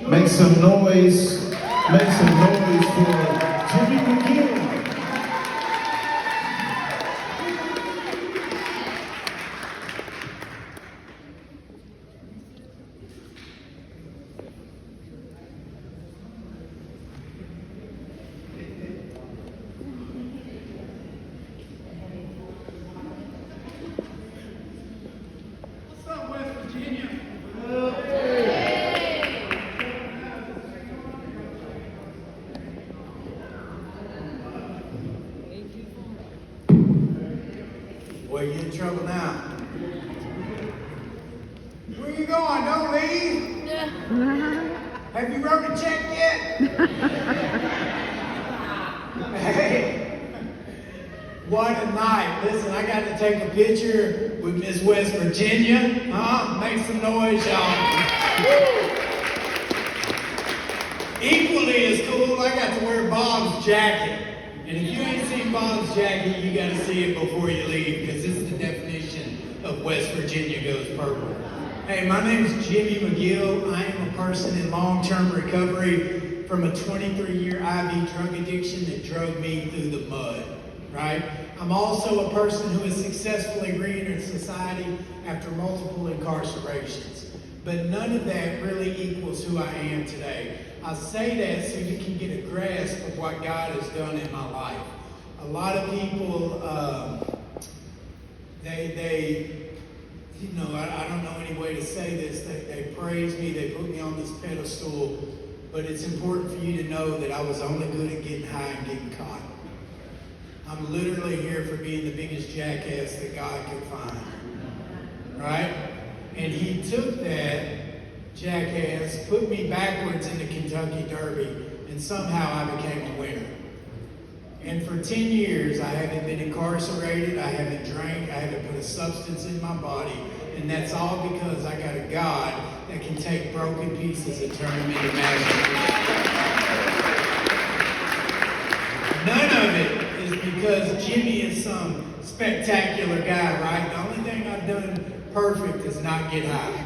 Make some noise. Make some noise for Jimmy McGill. What's up, West Virginia? Boy, you're in trouble now. Where you going? Don't leave. Have you wrote a check yet? Hey, what a night. Listen, I got to take a picture with Miss West Virginia. Make some noise, y'all. Equally as cool, I got to wear Bob's jacket. And if you ain't seen Bob's jacket, you got to see it before you leave, because this is the definition of West Virginia goes purple. Hey, my name is Jimmy McGill. I am a person in long-term recovery from a 23-year IV drug addiction that drug me through the mud, right? I'm also a person who has successfully re-entered society after multiple incarcerations. But none of that really equals who I am today. I say that so you can get a grasp of what God has done in my life. A lot of people, I don't know any way to say this. They praise me, they put me on this pedestal, but it's important for you to know that I was only good at getting high and getting caught. I'm literally here for being the biggest jackass that God could find, right? And he took that jackass, put me backwards in the Kentucky Derby, and somehow I became a winner. And for 10 years, I haven't been incarcerated, I haven't drank, I haven't put a substance in my body, and that's all because I got a God that can take broken pieces and turn them into magic. None of it is because Jimmy is some spectacular guy, right? The only thing I've done perfect is not get high.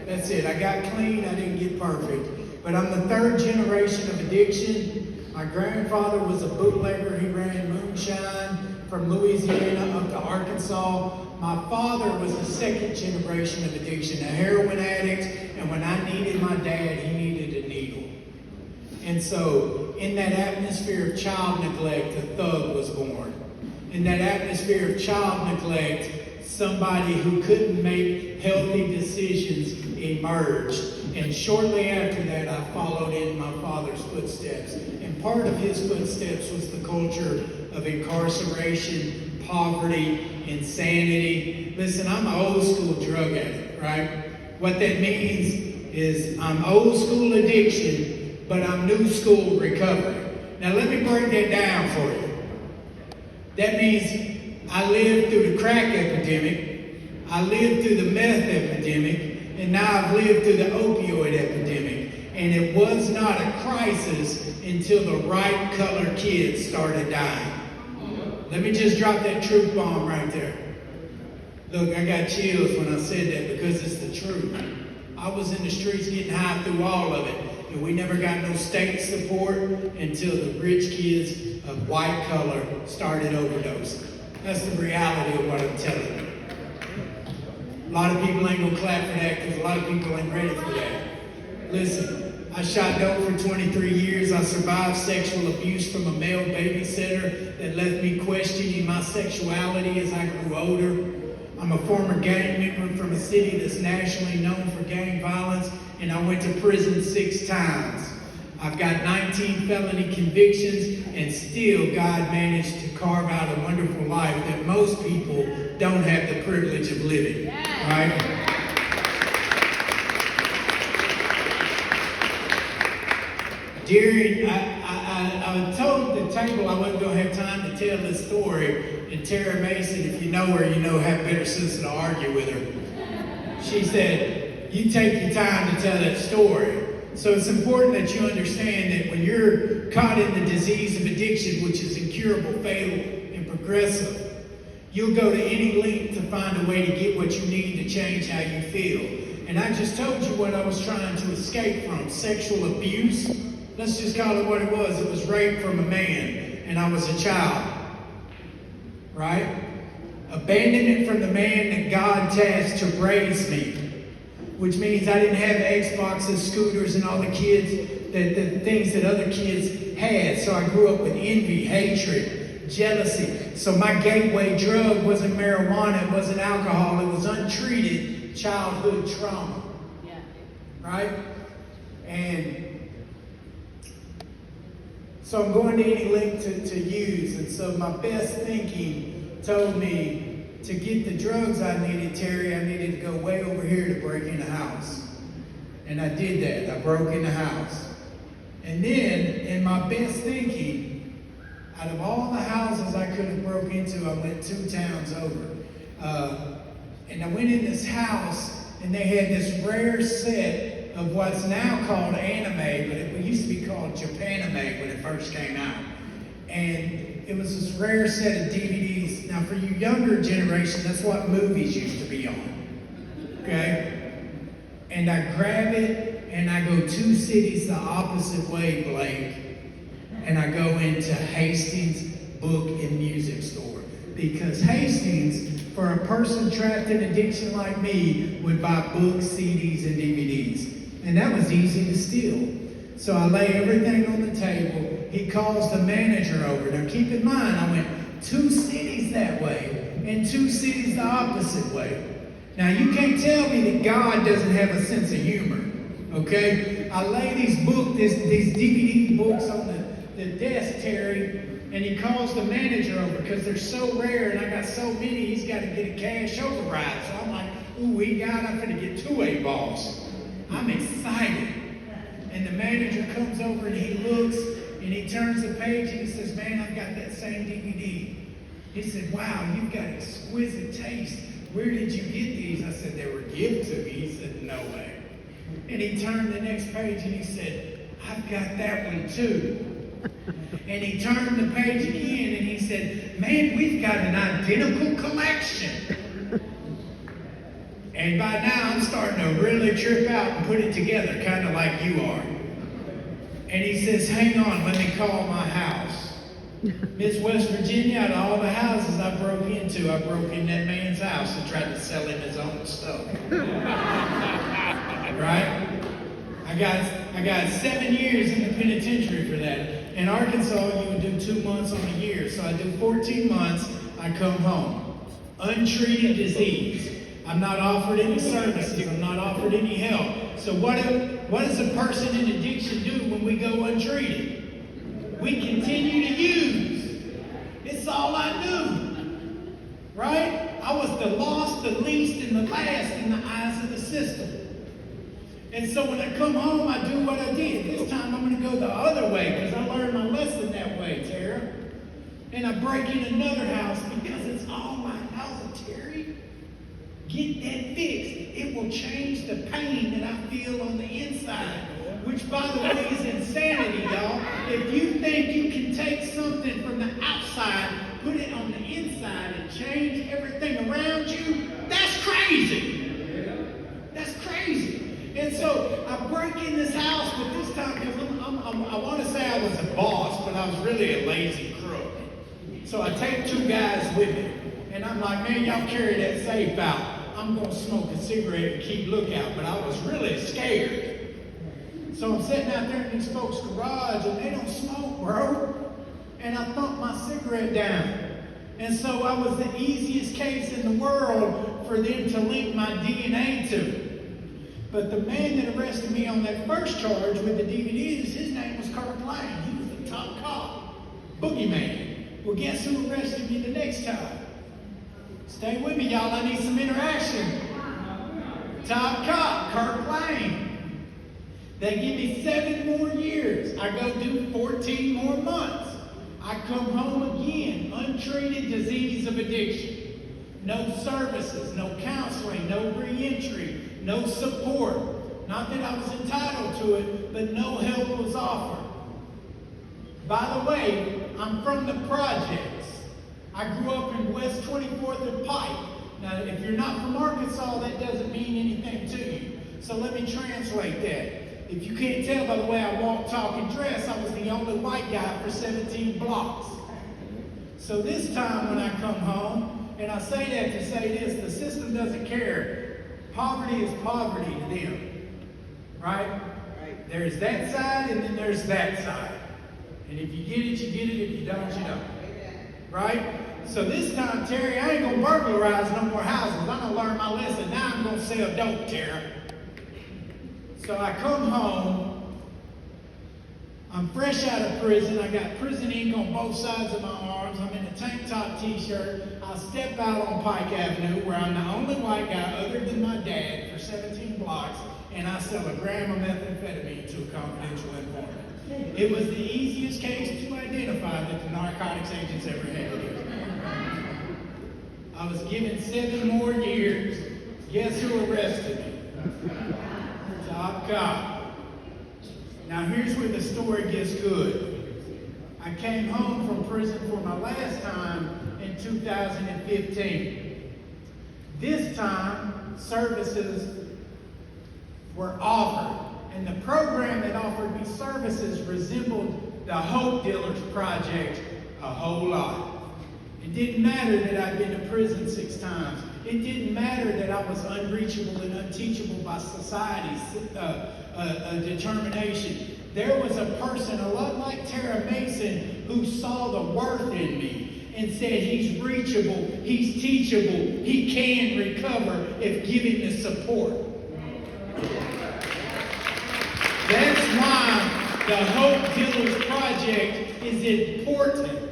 That's it. I got clean, I didn't get perfect. But I'm the third generation of addiction. My grandfather was a bootlegger. He ran moonshine from Louisiana up to Arkansas. My father was the second generation of addiction, a heroin addict. And when I needed my dad, he needed a needle. And so in that atmosphere of child neglect, a thug was born. In that atmosphere of child neglect, somebody who couldn't make healthy decisions emerged. And shortly after that, I followed in my father's footsteps. And part of his footsteps was the culture of incarceration, poverty, insanity. Listen, I'm an old school drug addict, right? What that means is I'm old school addiction, but I'm new school recovery. Now let me break that down for you. That means I lived through the crack epidemic, I lived through the meth epidemic, and now I've lived through the opioid epidemic. And it was not a crisis until the right colored kids started dying. Let me just drop that truth bomb right there. Look, I got chills when I said that because it's the truth. I was in the streets getting high through all of it. And we never got no state support until the rich kids of white color started overdosing. That's the reality of what I'm telling you. A lot of people ain't gonna clap for that because a lot of people ain't ready for that. Listen, I shot dope for 23 years. I survived sexual abuse from a male babysitter that left me questioning my sexuality as I grew older. I'm a former gang member from a city that's nationally known for gang violence, and I went to prison 6 times. I've got 19 felony convictions, and still God managed to carve out a wonderful life that most people don't have the privilege of living, right? I told the table I wasn't going to have time to tell this story, and Tara Mason, if you know her, you know, have better sense to argue with her. She said, you take your time to tell that story. So it's important that you understand that when you're caught in the disease of addiction, which is incurable, fatal, and progressive, you'll go to any length to find a way to get what you need to change how you feel. And I just told you what I was trying to escape from, sexual abuse. Let's just call it what it was. It was rape from a man, and I was a child. Right? Abandonment from the man that God tasked to raise me. Which means I didn't have Xboxes, scooters, and all the things that other kids had. So I grew up with envy, hatred, jealousy. So my gateway drug wasn't marijuana, it wasn't alcohol, it was untreated childhood trauma. Yeah. Right? And so I'm going to any link to use. And so my best thinking told me to get the drugs I needed, Terry, I needed to go way over here to break in the house. And I did that. I broke in the house. And then, in my best thinking, out of all the houses I could have broke into, I went 2 towns over. And I went in this house, and they had this rare set of what's now called anime, but it used to be called Japanime when it first came out. And it was this rare set of DVDs. Now, for you younger generation, that's what movies used to be on. Okay? And I grab it, and I go 2 cities the opposite way, Blake. And I go into Hastings Book and Music Store. Because Hastings, for a person trapped in addiction like me, would buy books, CDs, and DVDs. And that was easy to steal. So I lay everything on the table. He calls the manager over. Now keep in mind, I went 2 cities that way and 2 cities the opposite way. Now you can't tell me that God doesn't have a sense of humor. Okay? I lay these DVD books on the desk, Terry, and he calls the manager over because they're so rare and I got so many, he's got to get a cash override. So I'm like, ooh, I'm going to get 2 8 balls. I'm excited. And the manager comes over and he looks and he turns the page and he says, man, I've got that same DVD. He said, wow, you've got exquisite taste. Where did you get these? I said, they were given to me. He said, no way. And he turned the next page and he said, I've got that one too. And he turned the page again and he said, man, we've got an identical collection. And by now, I'm starting to really trip out and put it together, kind of like you are. And he says, hang on, let me call my house. Miss West Virginia, out of all the houses I broke into, I broke in that man's house and tried to sell him his own stuff. Right? I got 7 years in the penitentiary for that. In Arkansas, you would do 2 months on a year. So I do 14 months, I come home. Untreated disease. I'm not offered any services. I'm not offered any help. So what does a person in addiction do when we go untreated? We continue to use. It's all I knew. Right? I was the lost, the least, and the last in the eyes of the system. And so when I come home, I do what I did. This time I'm going to go the other way because I learned my lesson that way, Tara. And I break in another house because it's all my house, Terry. Get that fixed. It will change the pain that I feel on the inside. Which, by the way, is insanity, y'all. If you think you can take something from the outside, put it on the inside, and change everything around you, that's crazy. That's crazy. And so I break in this house, but this time, because I want to say I was a boss, but I was really a lazy crook. So I take 2 guys with me. And I'm like, man, y'all carry that safe out. I'm going to smoke a cigarette and keep lookout. But I was really scared. So I'm sitting out there in these folks' garage, and they don't smoke, bro. And I thumped my cigarette down. And so I was the easiest case in the world for them to link my DNA to. But the man that arrested me on that first charge with the DVDs, his name was Kirk Lane. He was the top cop. Boogeyman. Well, guess who arrested me the next time? Stay with me, y'all. I need some interaction. Top cop, Kirk Lane. They give me 7 more years. I go do 14 more months. I come home again, untreated disease of addiction. No services, no counseling, no reentry, no support. Not that I was entitled to it, but no help was offered. By the way, I'm from the projects. I grew up in West 24th and Pike. Now, if you're not from Arkansas, that doesn't mean anything to you. So let me translate that. If you can't tell by the way I walk, talk, and dress, I was the only white guy for 17 blocks. So this time when I come home, and I say that to say this, the system doesn't care. Poverty is poverty to them, right? There's that side and then there's that side. And if you get it, you get it. If you don't, you don't. Right? So this time, Terry, I ain't going to burglarize no more houses. I'm going to learn my lesson. Now I'm going to sell dope, Terry. So I come home. I'm fresh out of prison. I got prison ink on both sides of my arms. I'm in a tank top t-shirt. I step out on Pike Avenue where I'm the only white guy other than my dad for 17 blocks, and I sell a gram of methamphetamine to a confidential informant. It was the easiest case to identify that the narcotics agents ever had to do. I was given 7 more years. Guess who arrested me? Top cop. Now here's where the story gets good. I came home from prison for my last time in 2015. This time, services were offered. And the program that offered me services resembled the Hope Dealers Project a whole lot. It didn't matter that I'd been to prison 6 times. It didn't matter that I was unreachable and unteachable by society's determination. There was a person, a lot like Tara Mason, who saw the worth in me and said he's reachable, he's teachable, he can recover if given the support. That's why the Hope Dealers Project is important,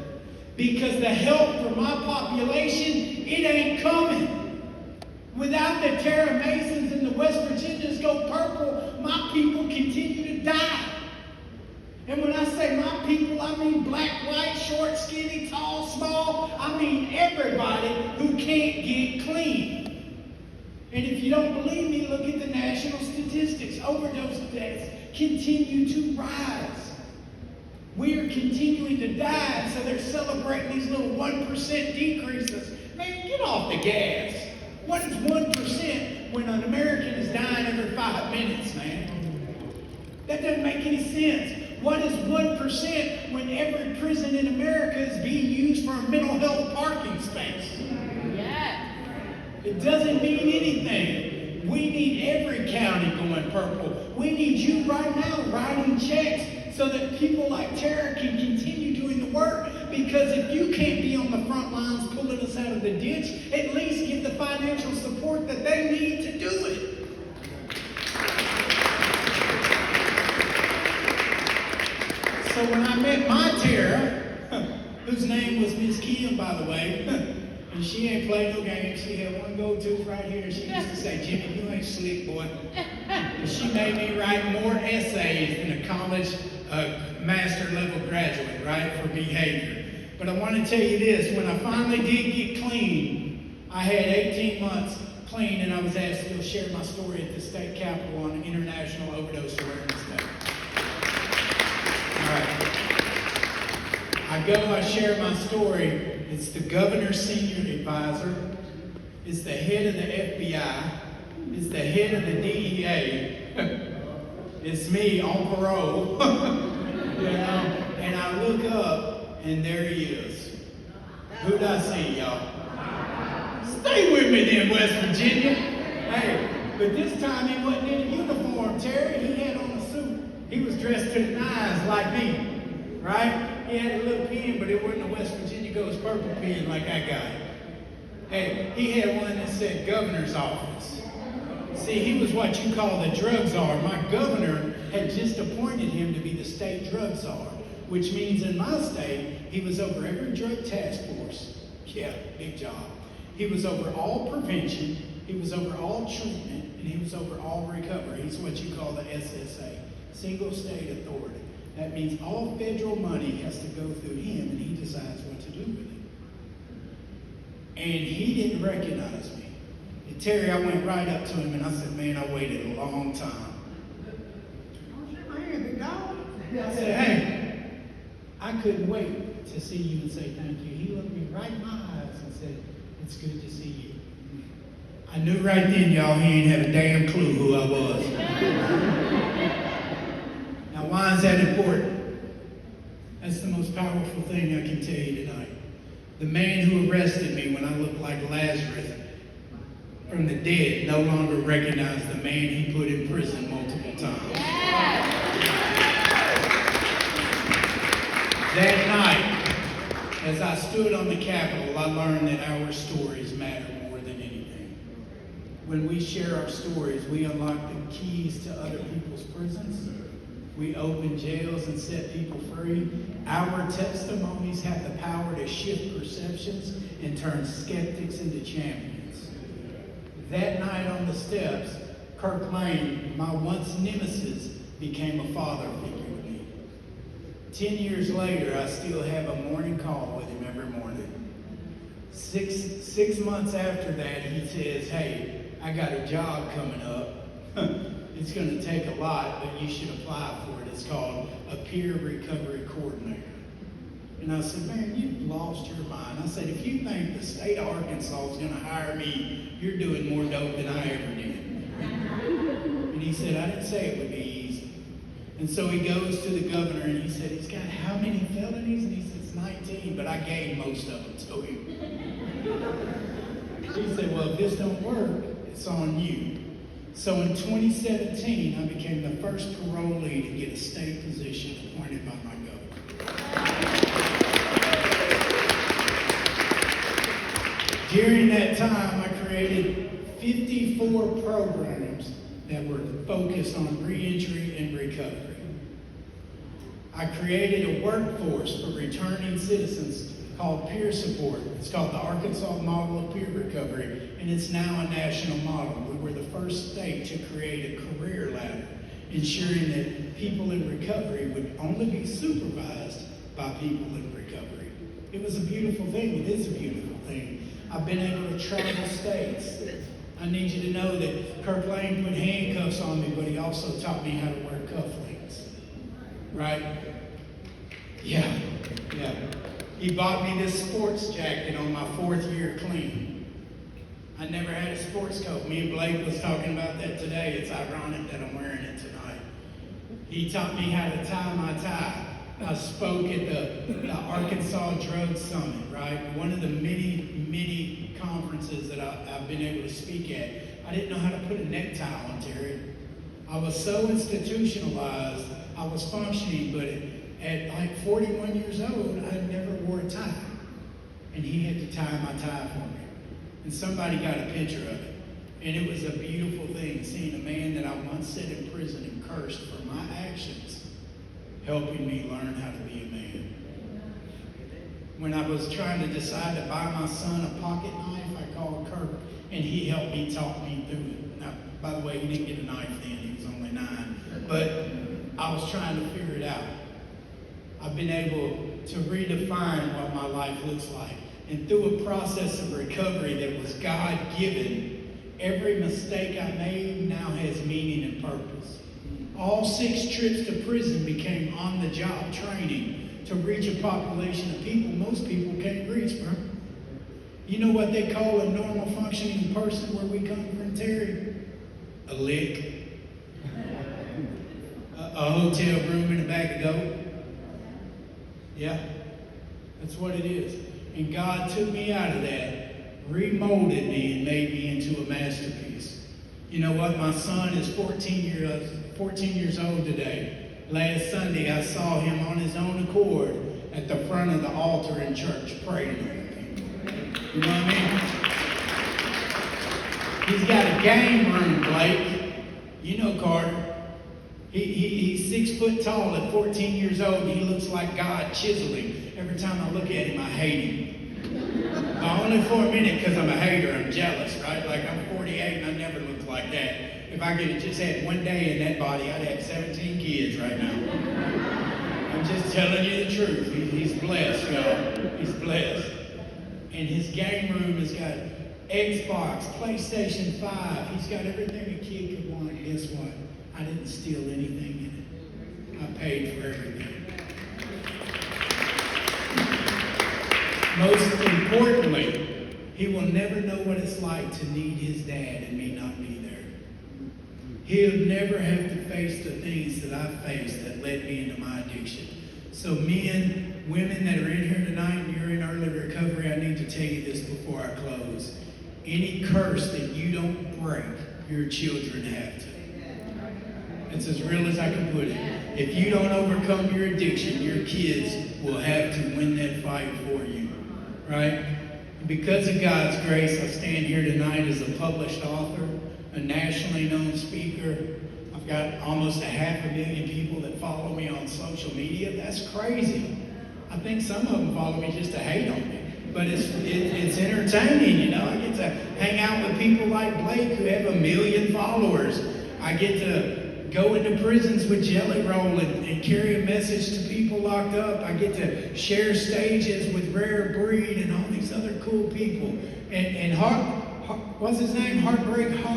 because the help for my population, it ain't coming. Without the Tara Masons and the West Virginians go purple, my people continue to die. And when I say my people, I mean black, white, short, skinny, tall, small. I mean everybody who can't get clean. And if you don't believe me, look at the national statistics. Overdose deaths continue to rise. We're continuing to die, so they're celebrating these little 1% decreases. Man, get off the gas. What is 1% when an American is dying every 5 minutes, man? That doesn't make any sense. What is 1% when every prison in America is being used for a mental health parking space? Yeah. It doesn't mean anything. We need every county going purple. We need you right now writing checks so that people like Tara can continue doing the work. Because if you can't be on the front lines pulling us out of the ditch, at least give the financial support that they need to do it. So when I met my Tara, whose name was Miss Kim, by the way, and she ain't played no games. She had one gold tooth right here. She used to say, "Jimmy, you ain't slick, boy." And she made me write more essays than a college master level graduate, right, for behavior. But I want to tell you this, when I finally did get clean, I had 18 months clean, and I was asked to go share my story at the state capitol on International Overdose Awareness Day. All right. I share my story. It's the governor's senior advisor. It's the head of the FBI. It's the head of the DEA. It's me on parole. You know? And I look up, and there he is. Who'd I see, y'all? Stay with me then, West Virginia. Hey, but this time he wasn't in a uniform, Terry. He had on a suit. He was dressed to the nines like me, right? He had a little pen, but it wasn't a West Virginia Goes Purple pen like I got. Hey, he had one that said governor's office. See, he was what you call the drug czar. My governor had just appointed him to be the state drug czar, which means in my state, he was over every drug task force. Yeah, big job. He was over all prevention, he was over all treatment, and he was over all recovery. He's what you call the SSA, Single State Authority. That means all federal money has to go through him, and he decides what to do with it. And he didn't recognize me. And Terry, I went right up to him, and I said, "Man, I waited a long time." I said, "Hey, I couldn't wait to see you and say thank you." He looked me right in my eyes and said, "It's good to see you." I knew right then, y'all, he ain't had a damn clue who I was. Now, why is that important? That's the most powerful thing I can tell you tonight. The man who arrested me when I looked like Lazarus from the dead no longer recognized the man he put in prison multiple times. That night, as I stood on the Capitol, I learned that our stories matter more than anything. When we share our stories, we unlock the keys to other people's prisons. We open jails and set people free. Our testimonies have the power to shift perceptions and turn skeptics into champions. That night on the steps, Kirk Lane, my once nemesis, became a father figure to me. 10 years later, I still have a morning call with him every morning. Six months after that, he says, "Hey, I got a job coming up. It's going to take a lot, but you should apply for it. It's called a peer recovery coordinator." And I said, "Man, you've lost your mind." I said, "If you think the state of Arkansas is going to hire me, you're doing more dope than I ever did." And he said, "I didn't say it would be easy." And so he goes to the governor and he said, "He's got how many felonies?" And he said, "It's 19, but I gave most of them to him." He said, "Well, if this don't work, it's on you." So in 2017, I became the first parolee to get a state position appointed by my governor. During that time, I created 54 programs that were focused on reentry and recovery. I created a workforce for returning citizens called peer support. It's called the Arkansas Model of Peer Recovery, and it's now a national model. We were the first state to create a career ladder, ensuring that people in recovery would only be supervised by people in recovery. It was a beautiful thing. It is a beautiful thing. I've been able to travel states. I need you to know that Kirk Lane put handcuffs on me, but he also taught me how to wear cufflinks. Right? Yeah. He bought me this sports jacket on my 4th year clean. I never had a sports coat. Me and Blake was talking about that today. It's ironic that I'm wearing it tonight. He taught me how to tie my tie. I spoke at the Arkansas Drug Summit, right? One of the many conferences that I've been able to speak at. I didn't know how to put a necktie on, Terry. I was so institutionalized, I was functioning, but at like 41 years old, I never wore a tie. And he had to tie my tie for me. And somebody got a picture of it. And it was a beautiful thing, seeing a man that I once sat in prison and cursed for my actions, helping me learn how to be a man. When I was trying to decide to buy my son a pocket knife, I called Kirk, and he helped me, talk me through it. Now, by the way, he didn't get a knife then, he was only 9. But I was trying to figure it out. I've been able to redefine what my life looks like. And through a process of recovery that was God-given, every mistake I made now has meaning and purpose. All 6 trips to prison became on-the-job training to reach a population of people most people can't reach, bro. You know what they call a normal functioning person where we come from, Terry? A lick. A hotel room in the back of goat. Yeah, that's what it is. And God took me out of that, remolded me, and made me into a masterpiece. You know what? My son is 14 years old today. Last Sunday, I saw him on his own accord at the front of the altar in church praying over people. You know what I mean? He's got a game room, Blake. You know Carter. He's 6 foot tall at 14 years old, and he looks like God chiseling. Every time I look at him, I hate him. Only for a minute, because I'm a hater. I'm jealous, right? Like, I'm 48 and I never looked like that. If I could have just had one day in that body, I'd have 17 kids right now. I'm just telling you the truth. He's blessed, y'all. He's blessed. And his game room has got Xbox, PlayStation 5. He's got everything a kid could want. And guess what? I didn't steal anything in it. I paid for everything. Most importantly, He will never know what it's like to need his dad and me not be there. He'll never have to face the things that I faced that led me into my addiction. So men, women that are in here tonight and you're in early recovery, I need to tell you this before I close. Any curse that you don't break, your children have to. It's as real as I can put it. If you don't overcome your addiction, your kids will have to win that fight for you. Right? And because of God's grace, I stand here tonight as a published author, a nationally known speaker. I've got almost 500,000 people that follow me on social media. That's crazy. I think some of them follow me just to hate on me. But it's entertaining, you know. I get to hang out with people like Blake who have 1 million followers. I get to go into prisons with Jelly Roll and carry a message to people locked up. I get to share stages with Rare Breed and all these other cool people. And what's his name? Heartbreak